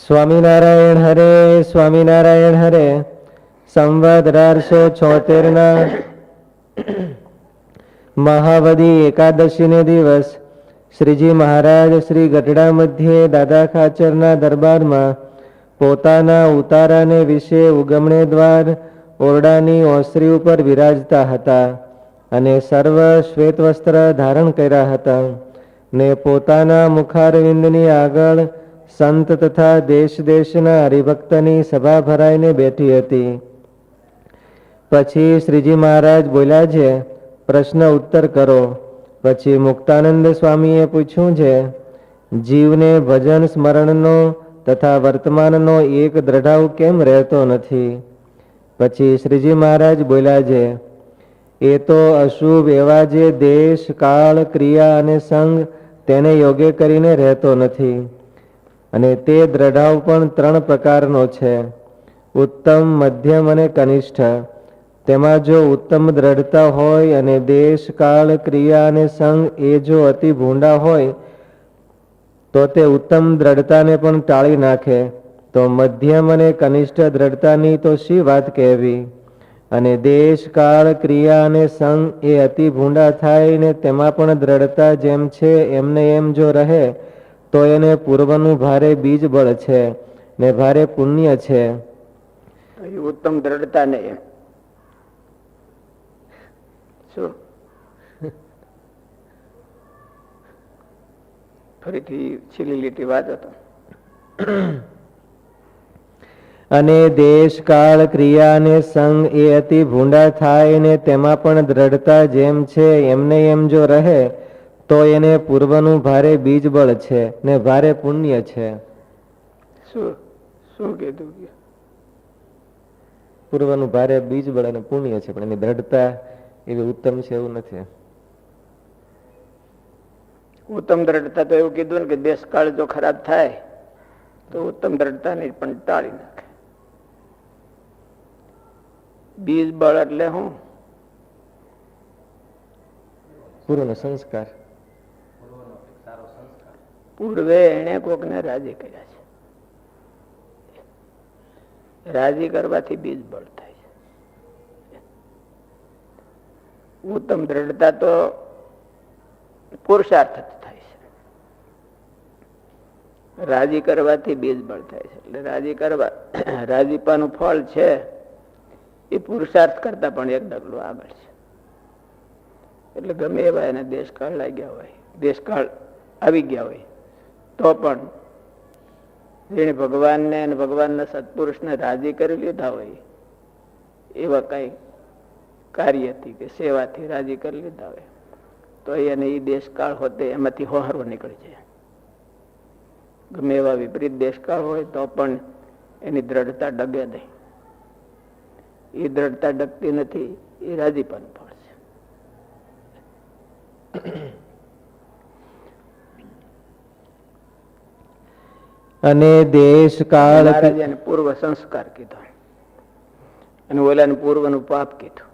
સ્વામિનારાયણ હરે, સ્વામિનારાયણ હરે. સંવત 1876 મહાવદી એકાદશીને દિવસ શ્રીજી મહારાજ શ્રી ગઢડા મધ્યે દાદા ખાચરના દરબારમાં પોતાના ઉતારાને વિશે ઉગમણે દ્વાર ઓરડાની ઓસરી ઉપર વિરાજતા હતા અને સર્વ શ્વેત વસ્ત્ર ધારણ કર્યા હતા ને પોતાના મુખારવિંદની આગળ સંત તથા દેશ દેશના હરિભક્તની સભા ભરાઈને બેઠી હતી. પછી શ્રીજી મહારાજ બોલ્યા છે, પ્રશ્ન ઉત્તર કરો. પછી મુક્તાનંદ સ્વામીએ પૂછ્યું છે, જીવને ભજન સ્મરણનો તથા વર્તમાનનો એક દ્રઢાવ કેમ રહેતો નથી? પછી શ્રીજી મહારાજ બોલ્યા છે, એ તો અશુભ એવા જે દેશ કાળ ક્રિયા અને સંગ તેને યોગ્ય કરીને રહેતો નથી. અને તે દ્રઢાવ પણ 3 પ્રકારનો છે, ઉત્તમ, મધ્યમ અને કનિષ્ઠ. તેમાં જો ઉત્તમ દ્રઢતા હોય અને દેશ કાળ ક્રિયા અને સંગ એ જો અતિ ભૂંડા હોય તો તે ઉત્તમ દ્રઢતાને પણ ટાળી નાખે. તો મધ્યમ અને કનિષ્ઠ દ્રઢતાની તો શી વાત કહેવી. અને દેશ કાળ ક્રિયા અને સંગ એ અતિ ભૂંડા થાય ને તેમાં પણ દ્રઢતા જેમ છે એમને એમ જો રહે તો એને પૂર્વનું ભારે બીજ બળ છે ને ભારે પુણ્ય છે. ઉત્તમ દ્રઢતા ને શું ફરીથી છેલ્લી લીટી વાત હતો. અને દેશ કાળ ક્રિયા અને સંગ એ અતિ ભૂંડા થાય ને તેમાં પણ દ્રઢતા જેમ છે એમને એમ જો રહે તો એને પૂર્વનું ભારે બીજ બળ છે ને ભારે પુણ્ય છે. શું કીધું? પૂર્વનું ભારે બીજ બળ અને પુણ્ય છે, પણ એની દ્રઢતા એવી ઉત્તમ છે એવું નથી. ઉત્તમ દ્રઢતા તો એવું કીધું ને કે દેશકાળ જો ખરાબ થાય તો ઉત્તમ દ્રઢતા ને પણ ટાળી નાખે. બીજ બળ એટલે શું? પૂર્વનો સંસ્કાર. પૂર્વે એને કોકને રાજી કર્યા છે, રાજી કરવાથી બીજ બળ થાય છે. ઉત્તમ દ્રઢતા તો પુરુષાર્થ થાય છે, રાજી કરવાથી બીજ બળ થાય છે. એટલે રાજી કરવા, રાજીપાનું ફળ છે એ પુરુષાર્થ કરતા પણ એક ડગલું આગળ છે. એટલે ગમે એવા એને દેશકાળ લાગ્યા હોય, દેશકાળ આવી ગયા હોય તો પણ જેને ભગવાનને અને ભગવાનના સત્પુરુષને રાજી કરી લીધા હોય એવા કઈ કાર્યથી કે સેવાથી રાજી કરી લીધા હોય તો એને એ દેશકાળ હોતે એમાંથી હોહારો નીકળી જાય. ગમે એવા વિપરીત દેશકાળ હોય તો પણ એની દ્રઢતા ડગે નહીં. એ દ્રઢતા ડગતી નથી, એ રાજીપાનું ફળ છે. અને દેશ કાળ પૂર્વ સંસ્કાર કીધો અને ઓલાને પૂર્વનું પાપ કીધું.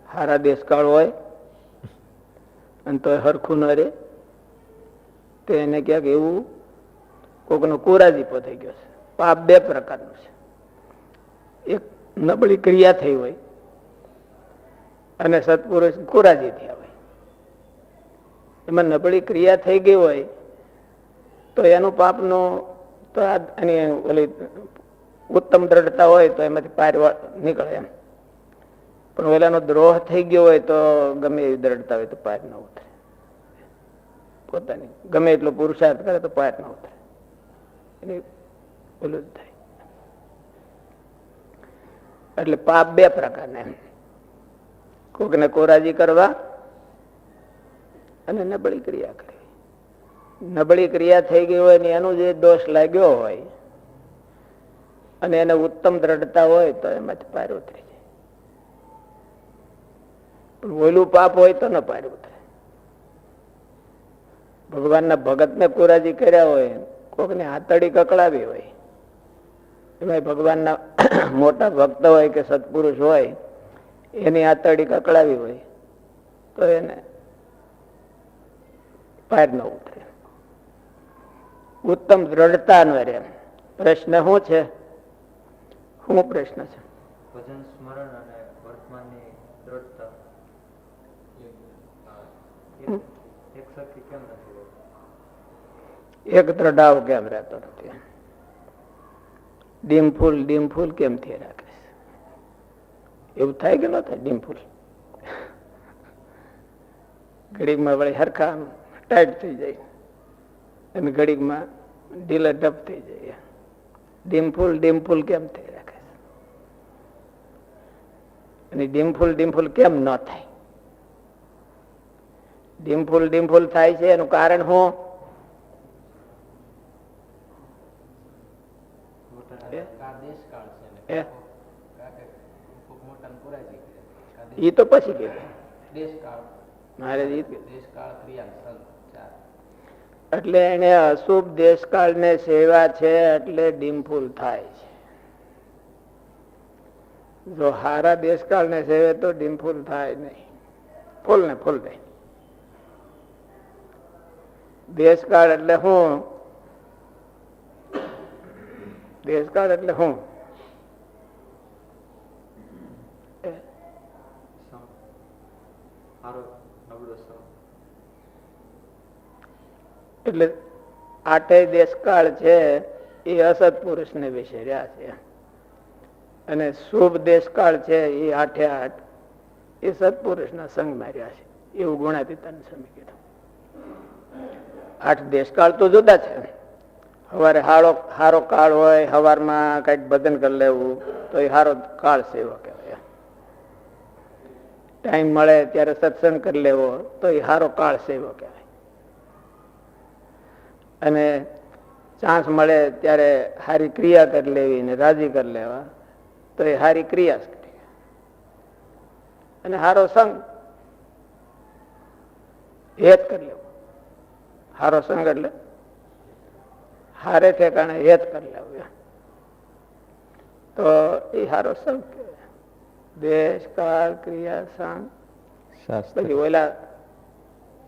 હારા દેશકાળ હોય અને તો હરખું ન રે તો એને ક્યાંક એવું કોકનો કુરાજીપો થઈ ગયો છે. પાપ 2 પ્રકારનું છે, એક નબળી ક્રિયા થઈ હોય અને સત્પુરુષ કુરાજી થયા હોય. એમાં નબળી ક્રિયા થઈ ગઈ હોય તો એનું પાપનું તો ઓલી ઉત્તમ દ્રઢતા હોય તો એમાંથી પાર નીકળે એમ. પણ ઓલાનો દ્રોહ થઈ ગયો હોય તો ગમે એવી દ્રઢતા હોય તો પાર ન ઉતરે. પોતાની ગમે એટલો પુરુષાર્થ કરે તો પાર ન ઉતરે. એટલે ઓલું જ થાય. એટલે પાપ 2 પ્રકારના એમ, કોકને કોરાજી કરવા અને નબળી ક્રિયા કરવી. નબળી ક્રિયા થઈ ગઈ હોય ને એનો જે દોષ લાગ્યો હોય અને એને ઉત્તમ દ્રઢતા હોય તો એમાંથી પાર ઉતરી જાય. પણ ઓલું પાપ હોય તો ન પાર ઉતરે. ભગવાનના ભગતને કુરાજી કર્યા હોય, કોકને હાથડી કકડાવી હોય, એમાં ભગવાનના મોટા ભક્ત હોય કે સત્પુરુષ હોય એની હાથડી કકડાવી હોય તો એને પાર ન ઉતરે. ઉત્તમ દ્રઢતા ન રહે. પ્રશ્ન શું છે? શું પ્રશ્ન છે? ભજન સ્મરણ અને વર્તમાનની દ્રઢતા એક સરખી કેમ નથી? એક દ્રઢાવ કેમ રહેતો નથી? ડીમફૂલ કેમ થી રાખે છે? એવું થાય કે ન થાય? ડીમફૂલ ઘડીકમાં વળી હરખા ટાઈટ થઈ જાય અને ઘડીકમાં ઢીલા ઢપ થઈ જાય. ડીમફૂલ કેમ થઈ રાખે છે? અને ડીમફૂલ કેમ ન થાય? ડીમફૂલ થાય છે એનું કારણ શું? ઈ તો પછી કીધું મારે. એટલે એને અશુભ દેશકાળ ને સેવા છે એટલે ડીમફૂલ થાય છે. જો હારા દેશકાળ ને સેવે તો ડીમફૂલ થાય નહીં. ફૂલ ને ફૂલ નહીં. દેશકાળ એટલે શું? દેશકાળ એટલે શું? એટલે આઠેય દેશકાળ છે એ અસત્પુરુષ ને વિશે રહ્યા છે, અને શુભ દેશકાળ છે એ આઠે આઠ એ સત્પુરુષ ના સંગમાં રહ્યા છે. એવું ગુણાતીતાન સ્વામી કીધું. આઠ દેશકાળ તો જુદા છે. સવારે હારો કાળ હોય, સવારમાં કઈક ભજન કરી લેવું તો એ હારો કાળ સેવો કહેવાય. ટાઈમ મળે ત્યારે સત્સંગ કરી લેવો તો એ હારો કાળ સેવો કહેવાય. અને ચાન્સ મળે ત્યારે હારી ક્રિયા કરી લેવી ને રાજી કરી લેવા તો એ હારી ક્રિયા કરી. અને હારો સંગ હેત કરી લેવો. હારો સંગ એટલે હારે ઠેકાણે હેત કરી લેવું તો એ હારો સંગ. દેશ કાળ ક્રિયા સંગ પછી ઓલા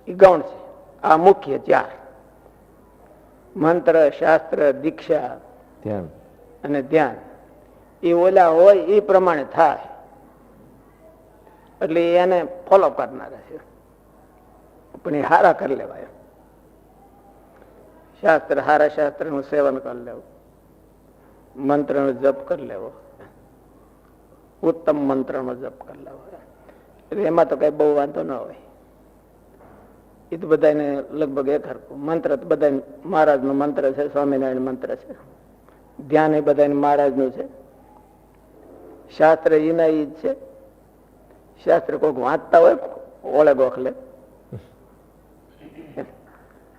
ગૌણ છે. આ મુખ્ય ચાર: મંત્ર, શાસ્ત્ર, દીક્ષા અને ધ્યાન. એ ઓલા હોય એ પ્રમાણે થાય એટલે એને ફોલો કરનારા છે. પણ એ હારા કરી લેવાય. હારા શાસ્ત્ર નું સેવન કરી લેવું, મંત્ર નો જપ કરી લેવો, ઉત્તમ મંત્ર નો જપ કરી લેવો. એમાં તો કઈ બહુ વાંધો ન હોય. એ તો બધાને લગભગ એક હરખું. મંત્ર તો બધા મહારાજ નો મંત્ર છે, સ્વામિનારાયણ મંત્ર છે. ધ્યાન એ બધા મહારાજ નું છે. શાસ્ત્ર એના ઈ જ છે. શાસ્ત્ર કોઈક વાંચતા હોય ઓળે ગોખલે,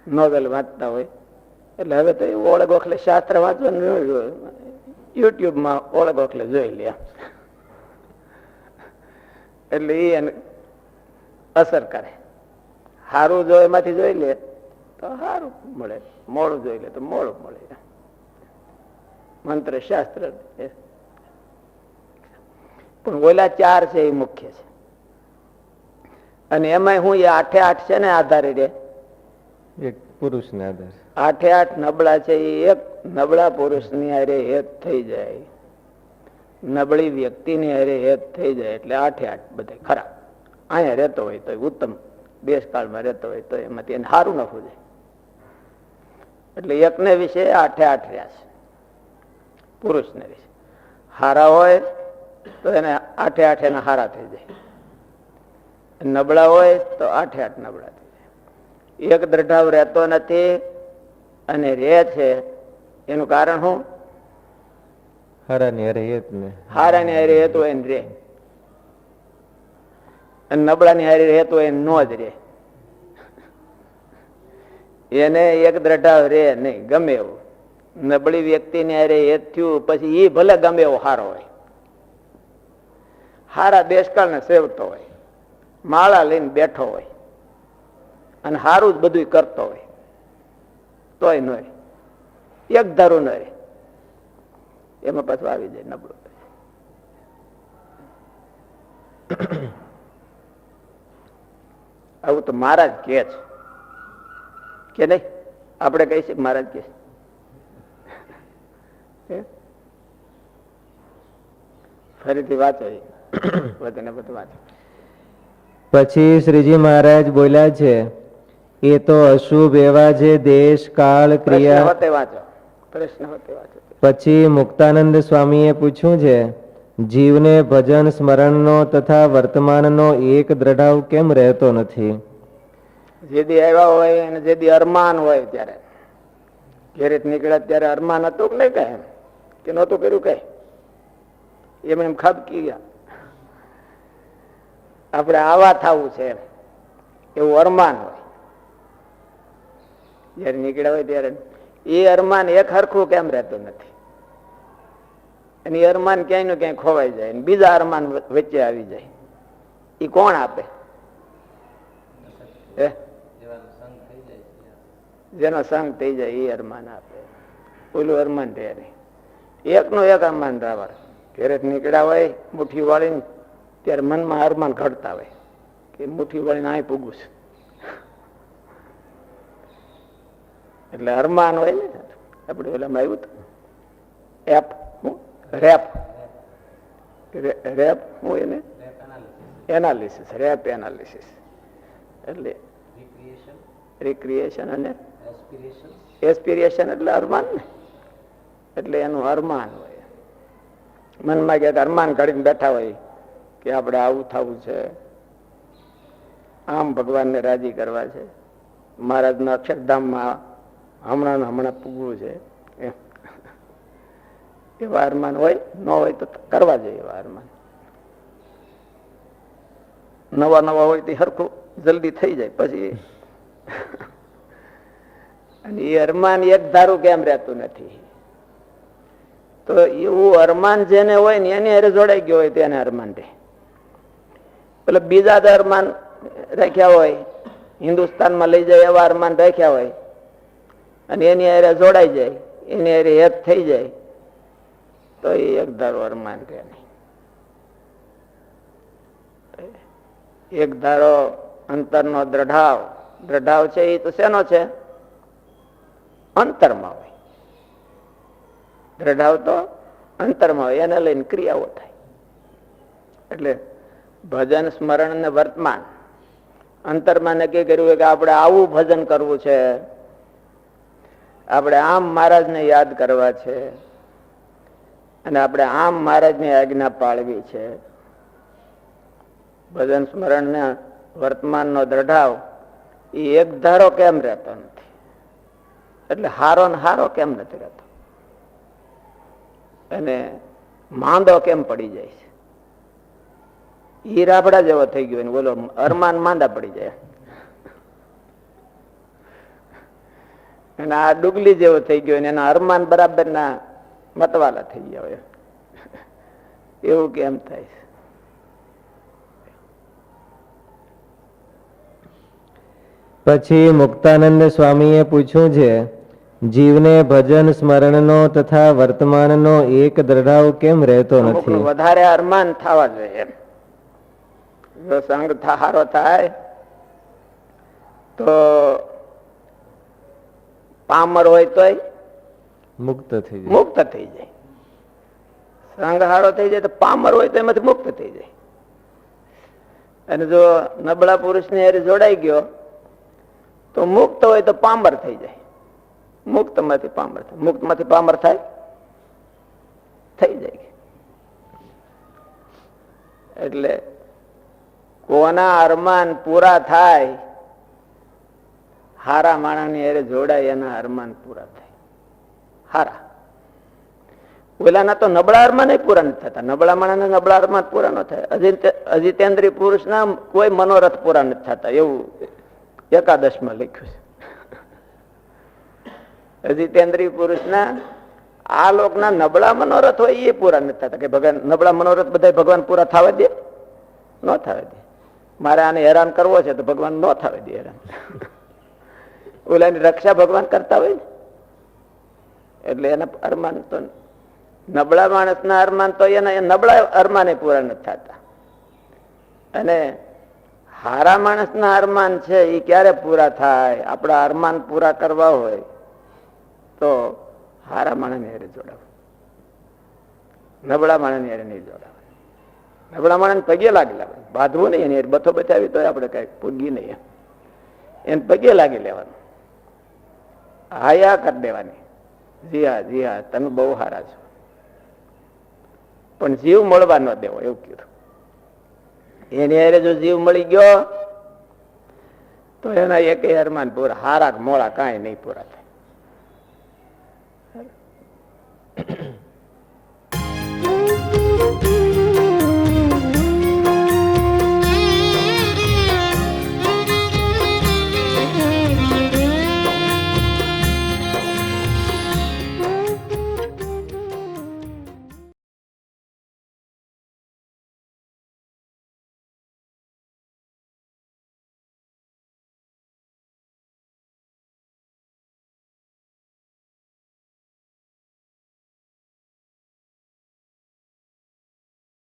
નોવેલ વાંચતા હોય એટલે હવે તો ઓળે ગોખલે શાસ્ત્ર વાંચવાનું યુટ્યુબમાં ઓળે ગોખલે જોઈ લે. એટલે એ એને અસર કરે. સારું જો એમાંથી જોઈ લે તો સારું મળે, મોડું જોઈ લે તો મોડું મળે. મંત્ર શાસ્ત્ર પણ ઓલા ચાર છે એ મુખ્ય છે. અને એમાં હું એ આઠે આઠ છે ને આધારે રે એક પુરુષ ને આધારે આઠે આઠ નબળા છે એ એક નબળા પુરુષ ની હારે હેત થઈ જાય, નબળી વ્યક્તિ ની હારે હેત થઈ જાય એટલે આઠે આઠ બધા ખરા. અહીંયા રહેતો હોય તો ઉત્તમ દેશકાળમાં રહેતો હોય તો એમાંથી એને સારું નફું જાય. એટલે એકને વિશે આઠે આઠ રહ્યા છે. પુરુષને વિશે હારા હોય તો એને આઠે આઠ એના હારા થઈ જાય, નબળા હોય તો આઠે આઠ નબળા થઈ જાય. એક દ્રઢાવ રહેતો નથી અને રે છે એનું કારણ શું? હારાની હારે હેત ને હારાની હારે હેત હોય ને રે, અને નબળાની હારે હેત હોય ન જ રે. એને એક દ્રઢાવ રે નહીં ગમે એવું. નબળી વ્યક્તિને હારે હેત થયું પછી એ ભલે ગમે એવો હારો હોય, હારા દેશકાળ ને સેવતો હોય, માળા લઈને બેઠો હોય અને હારું જ બધું કરતો હોય તોય ન રે, એક ધારું ન રે. એમાં પાછું આવી જાય નબળું. આવું તો મહારાજ કે છે કે નહીં? આપણે કહીએ છીએ મહારાજ કે ફરીથી વાંચો, બધું વાંચો. પછી શ્રીજી મહારાજ બોલ્યા છે, એ તો અશુભ એવા જે દેશ કાળ ક્રિયા. હોતે વાંચો, પ્રશ્ન હોતે વાંચો. પછી મુક્તાનંદ સ્વામીએ પૂછ્યું છે, જીવને ભજન સ્મરણનો તથા વર્તમાનનો એક દ્રઢાવ કેમ રહેતો નથી? જેદી આવ્યા હોય અને જેદી અરમાન હોય ત્યારે ઘેરે નીકળ્યા ત્યારે અરમાન હતું કે નહીં કઈ કે નહોતું કર્યું કઈ? એમ એમ ખાબકી ગયા. આપણે આવા થવું છે એવું અરમાન હોય જયારે નીકળ્યા હોય ત્યારે. એ અરમાન એક હરખું કેમ રહેતું નથી? અને એ અરમાન ક્યાંય નું ક્યાંય ખોવાઈ જાય, બીજા અરમાન વચ્ચે આવી જાય. એ કોણ આપે? જેનો સંગ થઈ જાય એ અરમાન આપે. ઓલું અરમાન રહે નહીં. એકનું એક અરમાન રાવર ઘેરે નીકળ્યા હોય મુઠ્ઠી વાળીને ત્યારે મનમાં અરમાન ઘડતા હોય કે મુઠ્ઠી વાળીને અહીં પૂગું છું. એટલે અરમાન હોય ને આપડે ઓલામાં આવ્યું હતું રેપ હું એને એનાલિસિસ, રેપ એનાલિસિસ એટલે રિક્રિએશન અને એસ્પિરેશન એટલે અરમાન ને. એટલે એનું અરમાન હોય મનમાં, ક્યાંક અરમાન ઘડીને બેઠા હોય કે આપણે આવું થવું છે, આમ ભગવાનને રાજી કરવા છે, મહારાજના અક્ષરધામમાં હમણાં પૂગવું છે. એવા અરમાન હોય, ન હોય તો કરવા જોઈએ એવા અરમાન. નવા હોય તે હરખું જલ્દી થઈ જાય પછી. અને એ અરમાન એક ધારું કેમ રહેતું નથી? તો એવું અરમાન જેને હોય ને એની હારે જોડાઈ ગયો હોય તેને અરમાન રહે. પેલા બીજા અરમાન રાખ્યા હોય, હિન્દુસ્તાનમાં લઈ જાય એવા અરમાન રાખ્યા હોય અને એની હારે જોડાઈ જાય, એની હારે એક થઈ જાય તો એ એક ધારો અરમાન રહે નહીં. એક ધારો અંતરનો દ્રઢાવ છે. એ તો શેનો છે? અંતરમાં હોય. દ્રઢાવ તો અંતરમાં હોય, એને લઈને ક્રિયાઓ થાય. એટલે ભજન સ્મરણ ને વર્તમાન અંતરમાં નક્કી કર્યું હોય કે આપણે આવું ભજન કરવું છે, આપણે આમ મહારાજને યાદ કરવા છે અને આપણે આમ મહારાજની આજ્ઞા પાળવી છે. ભજન સ્મરણ ને વર્તમાનનો દ્રઢાવ એ એક ધારો કેમ રહેતો નથી? એટલે હારો ને હારો કેમ નથી રહેતો? અને માંદો કેમ પડી જાય છે? ઈ રાબડા જેવો થઈ ગયો ને બોલો અરમાન માંદા પડી જાય. અને આ ડુગલી જેવો થઈ ગયો ને એના અરમાન બરાબર ના મતવાલા થઈ ગયા હોય. એવું કેમ થાય છે? પછી મુક્તાનંદ સ્વામીએ પૂછ્યું છે, જીવને ભજન સ્મરણનો તથા વર્તમાનનો એક દ્રઢાવ કેમ રહેતો નથી? વધારે અરમાન થવા જોઈએ. જો સંગ હારો થાય તો પામર હોય તોય મુક્ત થઈ જાય. સંગ હારો થઈ જાય તો પામર હોય તો એમાંથી મુક્ત થઈ જાય. અને જો નબળા પુરુષ ની હારે જોડાઈ ગયો તો મુક્ત હોય તો પામર થઈ જાય. મુક્ત માંથી પામર થાય, મુક્ત માંથી પામર થાય, થઈ જાય. એટલે કોના અરમાન પૂરા થાય? હારા માણસની હારે જોડાય એના અરમાન પૂરા થાય. હારા ઓલાના તો નબળા અરમાન પૂરા નથી થતા. નબળા માણસ નબળા અરમાન પૂરા ન થાય. અજિતેન્દ્રિય પુરુષ ના કોઈ મનોરથ પૂરા નથી થતા એવું એકાદશમાં લખ્યું છે. અજિતેન્દ્રિય પુરુષના આ લોકના નબળા મનોરથ હોય એ પૂરા નથી થતા. કે ભગવાન નબળા મનોરથ બધા ભગવાન પૂરા થવા દે? ન થવા દે. મારે આને હેરાન કરવો છે તો ભગવાન ન થવા દે હેરાન. ઓલાની રક્ષા ભગવાન કરતા હોય ને. એટલે એના અરમાન તો નબળા માણસના અરમાન તો એના નબળા અરમાને પૂરા નથી થતા. અને હારા માણસના અરમાન છે એ ક્યારે પૂરા થાય? આપણા અરમાન પૂરા કરવા હોય તો હારા માણસને હારે જોડાવું. નબળા માણસ યારે નહીં જોડાવાનું. નબળા માણસ પગે લાગી લેવાનું, બાંધવું નહીં, એને બથો બચાવી તો આપણે કઈ પૂગી નહીં, એને પગે લાગી લેવાનું, હાયા કરી દેવાની, જી હા તમે બહુ સારા છો, પણ જીવ મળવા ન દેવો એવું કીધું. એની હારે જો જીવ મળી ગયો તો એના એક અરમાન પૂરા, હારા મોડા કાંઈ નહીં પૂરા થાય.